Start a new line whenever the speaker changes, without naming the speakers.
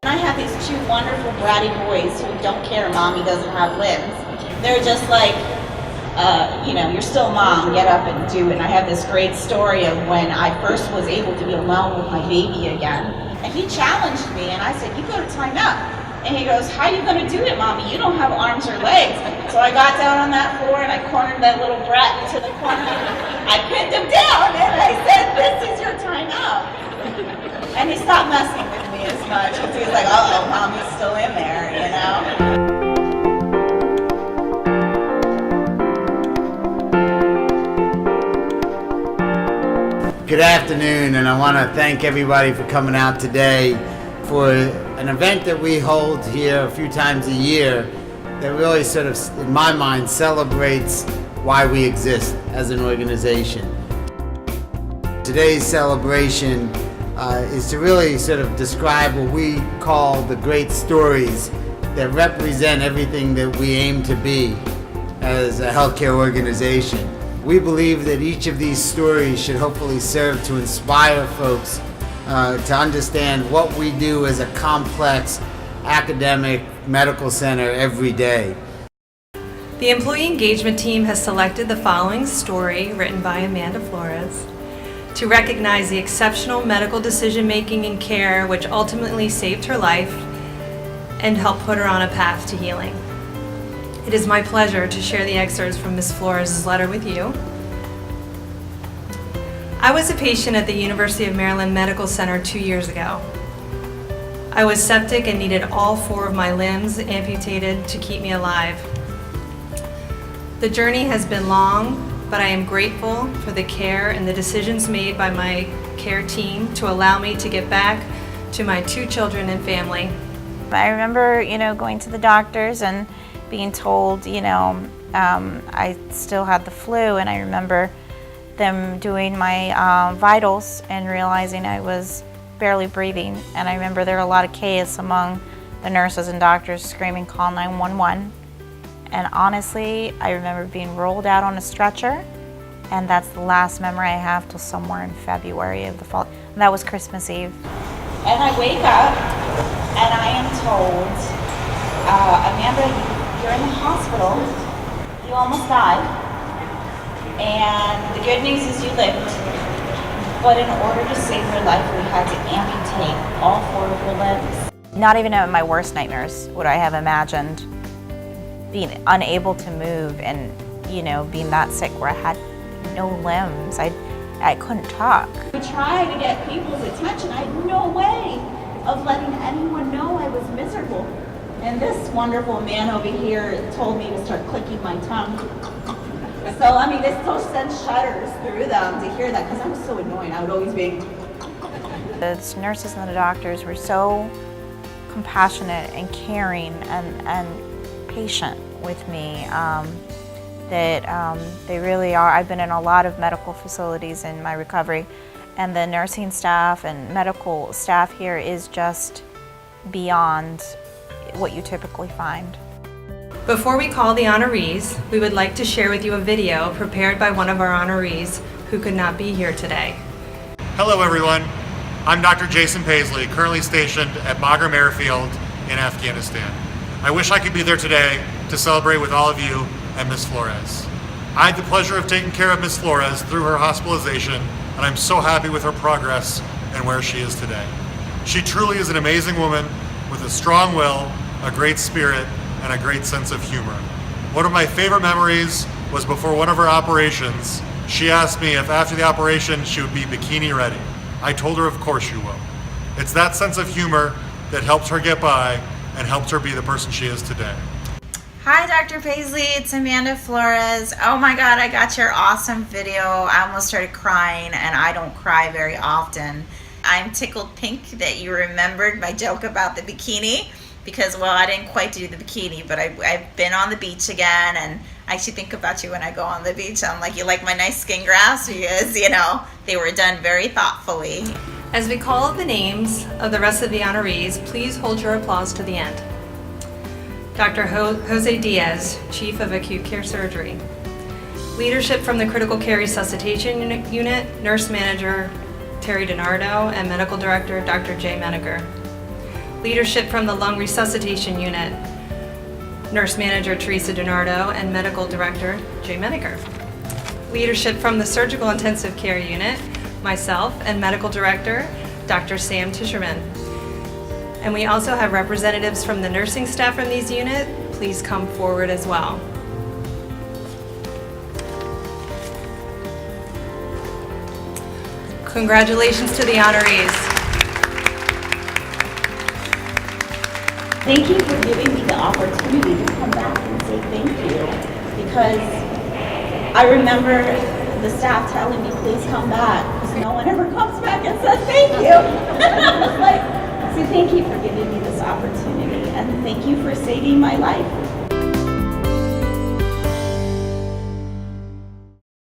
I have these two wonderful bratty boys who don't care mommy doesn't have limbs. They're just like, you're still mom, get up and do it. And I have this great story of when I first was able to be alone with my baby again. And he challenged me and I said, you go to timeout. And he goes, how are you going to do it, mommy? You don't have arms or legs. So I got down on that floor and I cornered that little brat into the corner. I pinned him down and I said, this is your timeout. And he stopped messing with me as much. He was like, uh-oh, mommy's still in there,
Good afternoon, and I want to thank everybody for coming out today for an event that we hold here a few times a year that really sort of, in my mind, celebrates why we exist as an organization. Today's celebration is to really sort of describe what we call the great stories that represent everything that we aim to be as a healthcare organization. We believe that each of these stories should hopefully serve to inspire folks to understand what we do as a complex academic medical center every day.
The employee engagement team has selected the following story, written by Amanda Flores, to recognize the exceptional medical decision-making and care which ultimately saved her life and helped put her on a path to healing. It is my pleasure to share the excerpts from Ms. Flores' letter with you. I was a patient at the University of Maryland Medical Center 2 years ago. I was septic and needed all 4 of my limbs amputated to keep me alive. The journey has been long, but I am grateful for the care and the decisions made by my care team to allow me to get back to my 2 children and family.
I remember, going to the doctors and being told, I still had the flu, and I remember them doing my vitals and realizing I was barely breathing. And I remember there were a lot of chaos among the nurses and doctors screaming, call 911. And honestly, I remember being rolled out on a stretcher, and that's the last memory I have till somewhere in February of the fall. And that was Christmas Eve.
And I wake up and I am told, Amanda, you're in the hospital, you almost died, and the good news is you lived, but in order to save your life, we had to amputate all 4 of your limbs.
Not even in my worst nightmares would I have imagined being unable to move and, being that sick where I had no limbs. I couldn't talk.
We tried to get people's attention. I had no way of letting anyone know I was miserable. And this wonderful man over here told me to start clicking my tongue. So, this still sends shudders through them to hear that, because I was so annoying. I would always be...
The nurses and the doctors were so compassionate and caring and patient with me that they really are. I've been in a lot of medical facilities in my recovery, and the nursing staff and medical staff here is just beyond what you typically find.
Before we call the honorees, we would like to share with you a video prepared by one of our honorees who could not be here today.
Hello everyone, I'm Dr. Jason Paisley, currently stationed at Bagram Airfield in Afghanistan. I wish I could be there today to celebrate with all of you and Ms. Flores. I had the pleasure of taking care of Ms. Flores through her hospitalization, and I'm so happy with her progress and where she is today. She truly is an amazing woman with a strong will, a great spirit, and a great sense of humor. One of my favorite memories was before one of her operations. She asked me if after the operation she would be bikini ready. I told her, of course you will. It's that sense of humor that helped her get by and helped her be the person she is today.
Hi, Dr. Paisley, it's Amanda Flores. Oh my God, I got your awesome video. I almost started crying, and I don't cry very often. I'm tickled pink that you remembered my joke about the bikini, because, well, I didn't quite do the bikini, but I've been on the beach again, and I actually think about you when I go on the beach. I'm like, you like my nice skin grafts? Because, they were done very thoughtfully.
As we call the names of the rest of the honorees, please hold your applause to the end. Dr. Jose Diaz, Chief of Acute Care Surgery. Leadership from the Critical Care Resuscitation Unit, Nurse Manager Terry DiNardo and Medical Director Dr. Jay Menaker. Leadership from the Lung Resuscitation Unit, Nurse Manager Teresa DiNardo and Medical Director Jay Menaker. Leadership from the Surgical Intensive Care Unit, myself and Medical Director Dr. Sam Tischerman. And we also have representatives from the nursing staff from these units. Please come forward as well. Congratulations to the honorees.
Thank you for giving me the opportunity to come back and say thank you, because I remember the staff telling me, please come back, because no one ever comes back and says thank you. I was like, so thank you for giving me this opportunity, and thank you for saving my life.